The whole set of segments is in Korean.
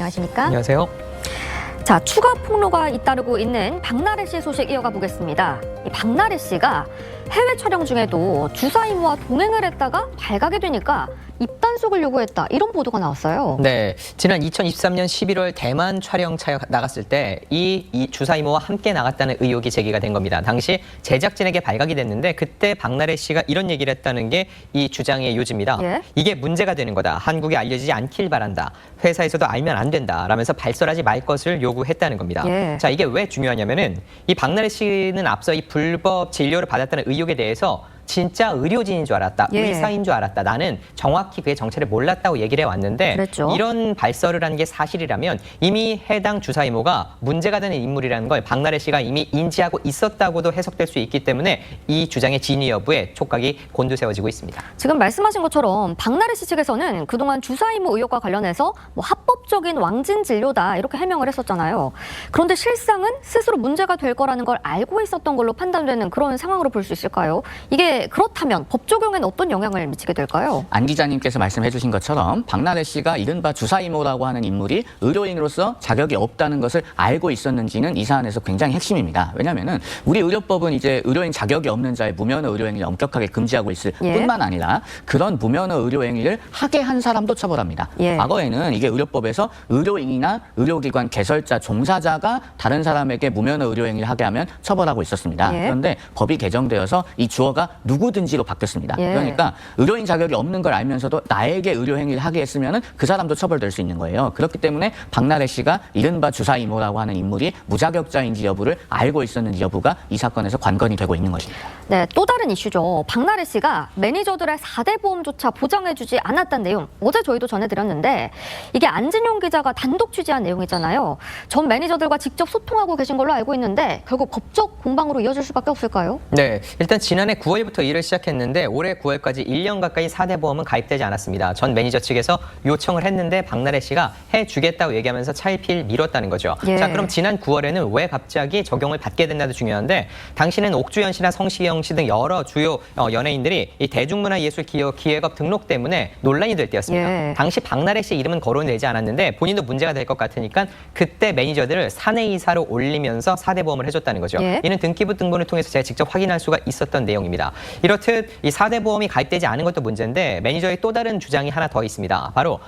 안녕하십니까? 안녕하세요. 자, 추가 폭로가 잇따르고 있는 박나래 씨 소식 이어가 보겠습니다. 이 박나래 씨가 해외 촬영 중에도 주사 이모와 동행을 했다가 발각이 되니까 입단속을 요구했다. 이런 보도가 나왔어요. 네, 지난 2023년 11월 대만 촬영차에 나갔을 때 이 주사 이모와 함께 나갔다는 의혹이 제기가 된 겁니다. 당시 제작진에게 발각이 됐는데 그때 박나래 씨가 이런 얘기를 했다는 게 이 주장의 요지입니다. 예? 이게 문제가 되는 거다. 한국에 알려지지 않길 바란다. 회사에서도 알면 안 된다. 라면서 발설하지 말 것을 요구했다는 겁니다. 예. 자, 이게 왜 중요하냐면은 이 박나래 씨는 앞서 이 불법 진료를 받았다는 의혹에 대해서 진짜 의료진인 줄 알았다. 예. 의사인 줄 알았다. 나는 정확히 그의 정체를 몰랐다고 얘기를 해왔는데 그랬죠. 이런 발설을 한 게 사실이라면 이미 해당 주사 이모가 문제가 되는 인물이라는 걸 박나래 씨가 이미 인지하고 있었다고도 해석될 수 있기 때문에 이 주장의 진위 여부에 촉각이 곤두세워지고 있습니다. 지금 말씀하신 것처럼 박나래 씨 측에서는 그동안 주사 이모 의혹과 관련해서 합법적인 왕진 진료다 이렇게 해명을 했었잖아요. 그런데 실상은 스스로 문제가 될 거라는 걸 알고 있었던 걸로 판단되는 그런 상황으로 볼 수 있을까요? 이게 그렇다면 법 적용에는 어떤 영향을 미치게 될까요? 안 기자님께서 말씀해 주신 것처럼 박나래 씨가 이른바 주사이모라고 하는 인물이 의료인으로서 자격이 없다는 것을 알고 있었는지는 이 사안에서 굉장히 핵심입니다. 왜냐하면 우리 의료법은 이제 의료인 자격이 없는 자의 무면허 의료행위를 엄격하게 금지하고 있을 예. 뿐만 아니라 그런 무면허 의료행위를 하게 한 사람도 처벌합니다. 예. 과거에는 이게 의료법에서 의료인이나 의료기관 개설자, 종사자가 다른 사람에게 무면허 의료행위를 하게 하면 처벌하고 있었습니다. 예. 그런데 법이 개정되어서 이 주어가 누구든지로 바뀌었습니다. 예. 그러니까 의료인 자격이 없는 걸 알면서도 나에게 의료 행위를 하게 했으면 그 사람도 처벌될 수 있는 거예요. 그렇기 때문에 박나래 씨가 이른바 주사 이모라고 하는 인물이 무자격자인지 여부를 알고 있었는지 여부가 이 사건에서 관건이 되고 있는 것입니다. 네, 또 다른 이슈죠. 박나래 씨가 매니저들의 4대 보험조차 보장해주지 않았다는 내용. 어제 저희도 전해드렸는데 이게 안진용 기자가 단독 취재한 내용이잖아요. 전 매니저들과 직접 소통하고 계신 걸로 알고 있는데 결국 법적 공방으로 이어질 수밖에 없을까요? 네, 일단 지난해 9월부터 일을 시작했는데 올해 9월까지 1년 가까이 4대 보험은 가입되지 않았습니다. 전 매니저 측에서 요청을 했는데 박나래 씨가 해주겠다고 얘기하면서 차일피일 미뤘다는 거죠. 예. 자, 그럼 지난 9월에는 왜 갑자기 적용을 받게 됐나도 중요한데 당시는 옥주현 씨나 성시경 씨 등 여러 주요 연예인들이 이 대중문화예술기획업 등록 때문에 논란이 될 때였습니다. 예. 당시 박나래 씨 이름은 거론되지 않았는데 본인도 문제가 될 것 같으니까 그때 매니저들을 사내이사로 올리면서 4대 보험을 해줬다는 거죠. 예. 이는 등기부 등본을 통해서 제가 직접 확인할 수가 있었던 내용입니다. 이렇듯 이 4대 보험이 가입되지 않은 것도 문제인데 매니저의 또 다른 주장이 하나 더 있습니다. 바로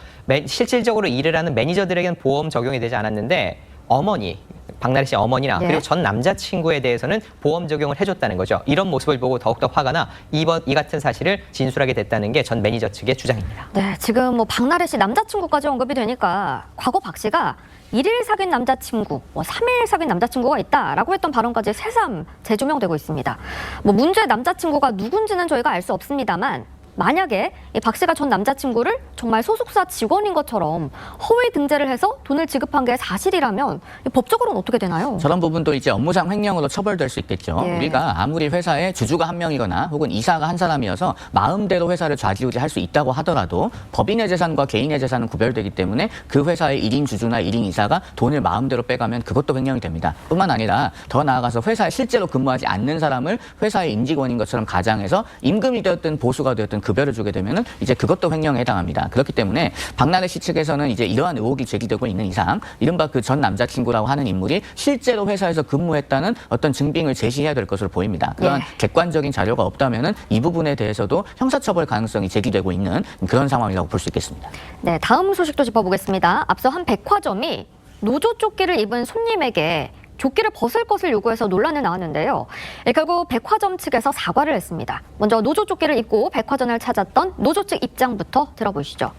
실질적으로 일을 하는 매니저들에게는 보험 적용이 되지 않았는데 어머니, 박나래 씨 어머니나 예. 그리고 전 남자친구에 대해서는 보험 적용을 해줬다는 거죠. 이런 모습을 보고 더욱더 화가 나 이 같은 사실을 진술하게 됐다는 게 전 매니저 측의 주장입니다. 네, 지금 박나래 씨 남자친구까지 언급이 되니까 과거 박 씨가 1일 사귄 남자친구, 3일 사귄 남자친구가 있다라고 했던 발언까지 새삼 재조명되고 있습니다. 문제의 남자친구가 누군지는 저희가 알 수 없습니다만 만약에 이 박 씨가 전 남자친구를 정말 소속사 직원인 것처럼 허위 등재를 해서 돈을 지급한 게 사실이라면 법적으로는 어떻게 되나요? 저런 부분도 이제 업무상 횡령으로 처벌될 수 있겠죠. 예. 우리가 아무리 회사에 주주가 한 명이거나 혹은 이사가 한 사람이어서 마음대로 회사를 좌지우지할 수 있다고 하더라도 법인의 재산과 개인의 재산은 구별되기 때문에 그 회사의 1인 주주나 1인 이사가 돈을 마음대로 빼가면 그것도 횡령이 됩니다. 뿐만 아니라 더 나아가서 회사에 실제로 근무하지 않는 사람을 회사의 임직원인 것처럼 가장해서 임금이 되었든 보수가 되었든 급여를 주게 되면은 이제 그것도 횡령에 해당합니다. 그렇기 때문에 박나래 씨 측에서는 이제 이러한 의혹이 제기되고 있는 이상 이른바 그 전 남자친구라고 하는 인물이 실제로 회사에서 근무했다는 어떤 증빙을 제시해야 될 것으로 보입니다. 그러한 예. 객관적인 자료가 없다면은 이 부분에 대해서도 형사처벌 가능성이 제기되고 있는 그런 상황이라고 볼 수 있겠습니다. 네, 다음 소식도 짚어보겠습니다. 앞서 한 백화점이 노조 조끼를 입은 손님에게 조끼를 벗을 것을 요구해서 논란이 나왔는데요. 결국 백화점 측에서 사과를 했습니다. 먼저 노조 조끼를 입고 백화점을 찾았던 노조 측 입장부터 들어보시죠.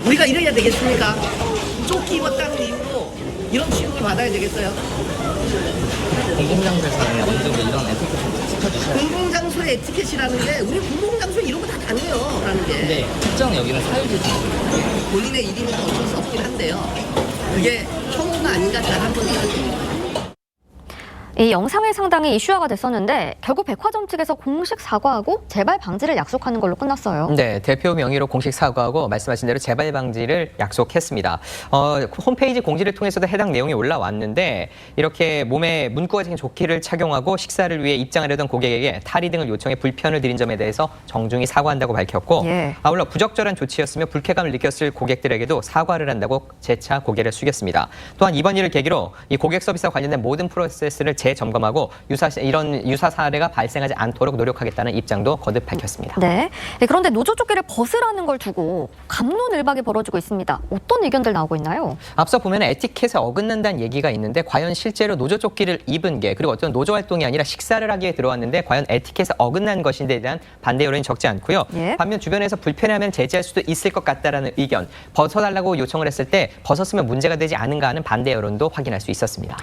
우리가 이래야 되겠습니까? 조끼 입었다는 이유로 이런 취급을 받아야 되겠어요? 공공장소에서는 어느 정도 이런 에티켓을 지켜주셔야 돼요. 공공장소의 에티켓이라는 게 우리 공공장소에 이런 거 다 다녀요 라는 게 근데 특정 여기는 사유지죠. 본인의 일이니까 어쩔 수 없긴 한데요. 그게 혐오가 아닌가 잘 한번 생각해봅니다. 이 영상이 상당히 이슈화가 됐었는데 결국 백화점 측에서 공식 사과하고 재발 방지를 약속하는 걸로 끝났어요. 네, 대표 명의로 공식 사과하고 말씀하신 대로 재발 방지를 약속했습니다. 홈페이지 공지를 통해서도 해당 내용이 올라왔는데 이렇게 몸에 문구가 생긴 조끼를 착용하고 식사를 위해 입장하려던 고객에게 탈의 등을 요청해 불편을 드린 점에 대해서 정중히 사과한다고 밝혔고 예. 아울러 부적절한 조치였으며 불쾌감을 느꼈을 고객들에게도 사과를 한다고 재차 고개를 숙였습니다. 또한 이번 일을 계기로 이 고객 서비스와 관련된 모든 프로세스를 재점검하고 이런 유사 사례가 발생하지 않도록 노력하겠다는 입장도 거듭 밝혔습니다. 네. 그런데 노조조끼를 벗으라는 걸 두고 갑론을박이 벌어지고 있습니다. 어떤 의견들 나오고 있나요? 앞서 보면 에티켓에 어긋난다는 얘기가 있는데 과연 실제로 노조조끼를 입은 게 그리고 어떤 노조 활동이 아니라 식사를 하기 위해 들어왔는데 과연 에티켓에 어긋난 것인데에 대한 반대 여론이 적지 않고요. 예. 반면 주변에서 불편하면 제지할 수도 있을 것 같다라는 의견, 벗어달라고 요청을 했을 때 벗었으면 문제가 되지 않은가 하는 반대 여론도 확인할 수 있었습니다.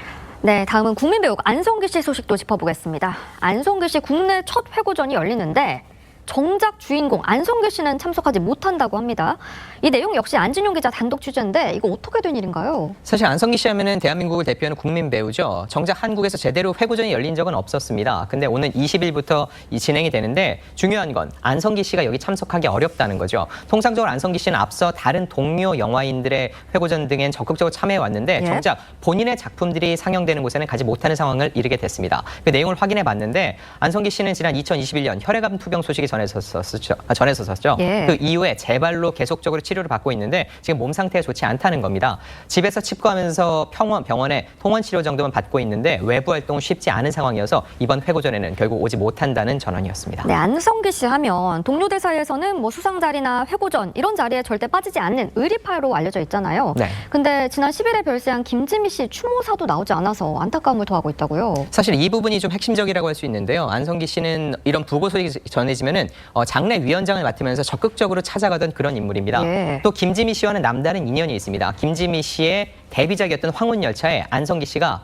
네, 다음은 국민배우 안성기 씨 소식도 짚어보겠습니다. 안성기 씨 국내 첫 회고전이 열리는데 정작 주인공 안성기 씨는 참석하지 못한다고 합니다. 이 내용 역시 안진용 기자 단독 취재인데 이거 어떻게 된 일인가요? 사실 안성기 씨 하면은 대한민국을 대표하는 국민 배우죠. 정작 한국에서 제대로 회고전이 열린 적은 없었습니다. 근데 오늘 20일부터 진행이 되는데 중요한 건 안성기 씨가 여기 참석하기 어렵다는 거죠. 통상적으로 안성기 씨는 앞서 다른 동료 영화인들의 회고전 등엔 적극적으로 참여해 왔는데 예. 정작 본인의 작품들이 상영되는 곳에는 가지 못하는 상황을 이르게 됐습니다. 그 내용을 확인해 봤는데 안성기 씨는 지난 2021년 혈액암 투병 소식이 전해졌었죠. 예. 그 이후에 재발로 계속적으로 치료를 받고 있는데 지금 몸 상태가 좋지 않다는 겁니다. 집에서 칩거하면서 병원에 통원 치료 정도만 받고 있는데 외부 활동은 쉽지 않은 상황이어서 이번 회고전에는 결국 오지 못한다는 전언이었습니다. 네, 안성기 씨 하면 동료들 사이에서는 뭐 수상 자리나 회고전 이런 자리에 절대 빠지지 않는 의리파로 알려져 있잖아요. 네. 근데 지난 10일에 별세한 김지미 씨 추모사도 나오지 않아서 안타까움을 더하고 있다고요. 사실 이 부분이 좀 핵심적이라고 할 수 있는데요. 안성기 씨는 이런 부고 소식이 전해지면은 장례위원장을 맡으면서 적극적으로 찾아가던 그런 인물입니다. 예. 또 김지미 씨와는 남다른 인연이 있습니다. 김지미 씨의 데뷔작이었던 황혼열차에 안성기 씨가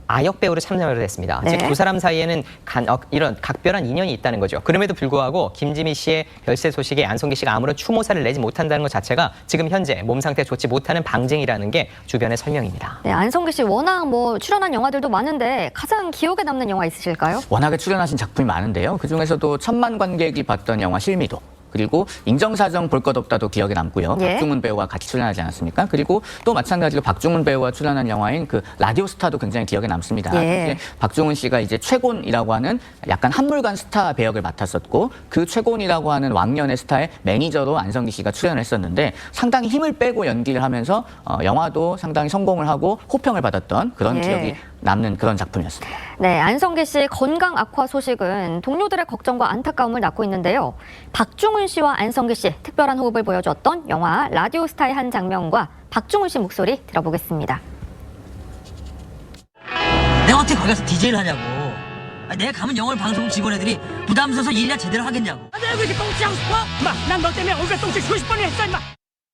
아역 배우로 참여를 했습니다. 네. 즉 두 사람 사이에는 이런 각별한 인연이 있다는 거죠. 그럼에도 불구하고 김지미 씨의 별세 소식에 안성기 씨가 아무런 추모사를 내지 못한다는 것 자체가 지금 현재 몸 상태 좋지 못하는 방증이라는 게 주변의 설명입니다. 네, 안성기 씨 워낙 뭐 출연한 영화들도 많은데 가장 기억에 남는 영화 있으실까요? 워낙에 출연하신 작품이 많은데요. 그중에서도 1000만 관객이 봤던 영화 실미도, 그리고 인정사정 볼 것 없다도 기억에 남고요. 예. 박중훈 배우와 같이 출연하지 않았습니까? 그리고 또 마찬가지로 박중훈 배우와 출연한 영화인 그 라디오스타도 굉장히 기억에 남습니다. 예. 박중훈 씨가 이제 최곤이라고 하는 약간 한물간 스타 배역을 맡았었고 그 최곤이라고 하는 왕년의 스타의 매니저로 안성기 씨가 출연을 했었는데 상당히 힘을 빼고 연기를 하면서 영화도 상당히 성공을 하고 호평을 받았던 그런 예. 기억이 남는 그런 작품이었습니다. 네, 안성기 씨 건강 악화 소식은 동료들의 걱정과 안타까움을 낳고 있는데요. 박중훈 씨와 안성기 씨 특별한 호흡을 보여줬던 영화 라디오스타의 한 장면과 박중훈 씨 목소리 들어보겠습니다. 내가 어떻게 거기 가서 DJ를 하냐고. 내가 가면 영월 방송 직원애들이 부담스러워서 일이나 제대로 하겠냐고. 내가 왜 이렇게 똥치하고 싶어? 난 너 때문에 얼굴 똥치 90번이나 했어 임마.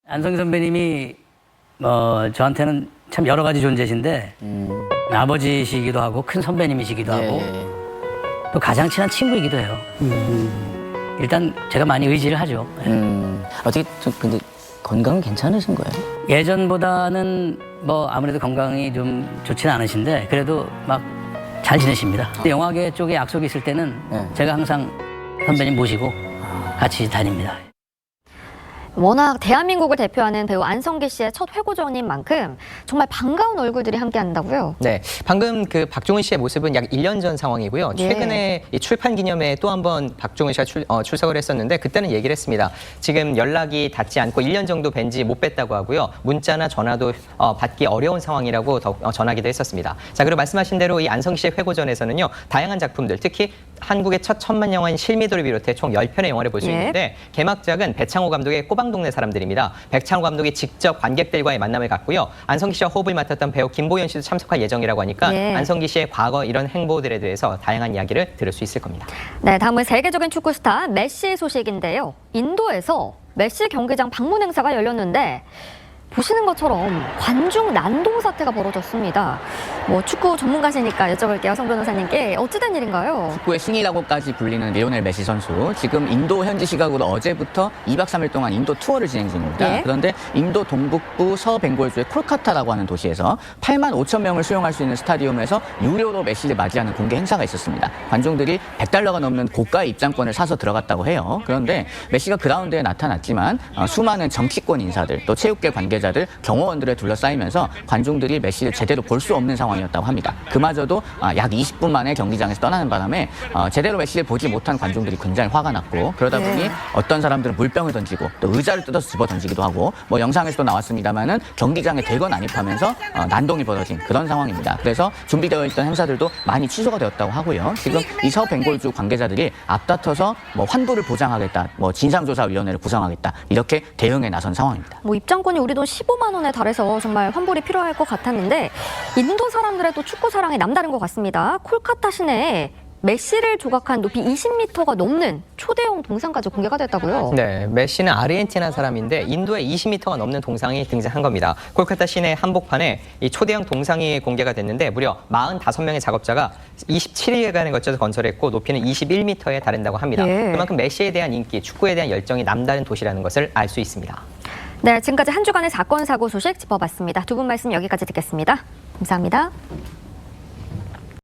안성기 선배님이 저한테는 참 여러 가지 존재신데 아버지시기도 하고 큰 선배님이시기도 하고 또 가장 친한 친구이기도 해요. 일단 제가 많이 의지를 하죠. 어떻게 좀 근데 건강은 괜찮으신 거예요? 예전보다는 뭐 아무래도 건강이 좀 좋지는 않으신데 그래도 막 잘 지내십니다. 영화계 쪽에 약속이 있을 때는 제가 항상 선배님 모시고 같이 다닙니다. 워낙 대한민국을 대표하는 배우 안성기 씨의 첫 회고전인 만큼 정말 반가운 얼굴들이 함께한다고요. 네, 방금 그 박중훈 씨의 모습은 약 1년 전 상황이고요. 예. 최근에 이 출판 기념회에 또 한 번 박중훈 씨가 출석을 했었는데 그때는 얘기를 했습니다. 지금 연락이 닿지 않고 1년 정도 뵌지 못 뵀다고 하고요. 문자나 전화도 받기 어려운 상황이라고 전하기도 했었습니다. 자, 그리고 말씀하신 대로 이 안성기 씨의 회고전에서는요. 다양한 작품들, 특히 한국의 첫 천만 영화인 실미도를 비롯해 총 10편의 영화를 볼 수 예. 있는데 개막작은 배창호 감독의 꼬방동네 사람들입니다. 배창호 감독이 직접 관객들과의 만남을 갖고요. 안성기 씨와 호흡을 맡았던 배우 김보연 씨도 참석할 예정이라고 하니까 예. 안성기 씨의 과거 이런 행보들에 대해서 다양한 이야기를 들을 수 있을 겁니다. 네, 다음은 세계적인 축구 스타 메시 소식인데요. 인도에서 메시 경기장 방문 행사가 열렸는데 보시는 것처럼 관중 난동 사태가 벌어졌습니다. 뭐 축구 전문가시니까 여쭤볼게요, 성 변호사님께. 어찌된 일인가요? 축구의 신이라고까지 불리는 리오넬 메시 선수, 지금 인도 현지 시각으로 어제부터 2박 3일 동안 인도 투어를 진행 중입니다. 예. 그런데 인도 동북부 서벵골주의 콜카타라고 하는 도시에서 8만 5천 명을 수용할 수 있는 스타디움에서 유료로 메시를 맞이하는 공개 행사가 있었습니다. 관중들이 $100가 넘는 고가의 입장권을 사서 들어갔다고 해요. 그런데 메시가 그라운드에 나타났지만 수많은 정치권 인사들, 또 체육계 관계자들, 경호원들에 둘러싸이면서 관중들이 메시를 제대로 볼 수 없는 상황이었다고 합니다. 그마저도 약 20분 만에 경기장에서 떠나는 바람에 제대로 메시를 보지 못한 관중들이 굉장히 화가 났고, 그러다 보니 어떤 사람들은 물병을 던지고 또 의자를 뜯어서 집어 던지기도 하고, 뭐 영상에서도 나왔습니다만은 경기장에 대거 난입하면서 난동이 벌어진 그런 상황입니다. 그래서 준비되어 있던 행사들도 많이 취소가 되었다고 하고요. 지금 이 서벵골주 관계자들이 앞다퉈서 뭐 환부를 보장하겠다, 뭐 진상조사위원회를 구성하겠다, 이렇게 대응에 나선 상황입니다. 뭐 입장권이 우리 돈 15만 원에 달해서 정말 환불이 필요할 것 같았는데, 인도 사람들의 또 축구 사랑이 남다른 것 같습니다. 콜카타 시내에 메시를 조각한 높이 20m가 넘는 초대형 동상까지 공개가 됐다고요? 네, 메시는 아르헨티나 사람인데 인도에 20m가 넘는 동상이 등장한 겁니다. 콜카타 시내 한복판에 이 초대형 동상이 공개가 됐는데 무려 45명의 작업자가 27일간에 걸쳐서 건설했고 높이는 21m에 달한다고 합니다. 예. 그만큼 메시에 대한 인기, 축구에 대한 열정이 남다른 도시라는 것을 알 수 있습니다. 네, 지금까지 한 주간의 사건, 사고 소식 짚어봤습니다. 두 분 말씀 여기까지 듣겠습니다. 감사합니다.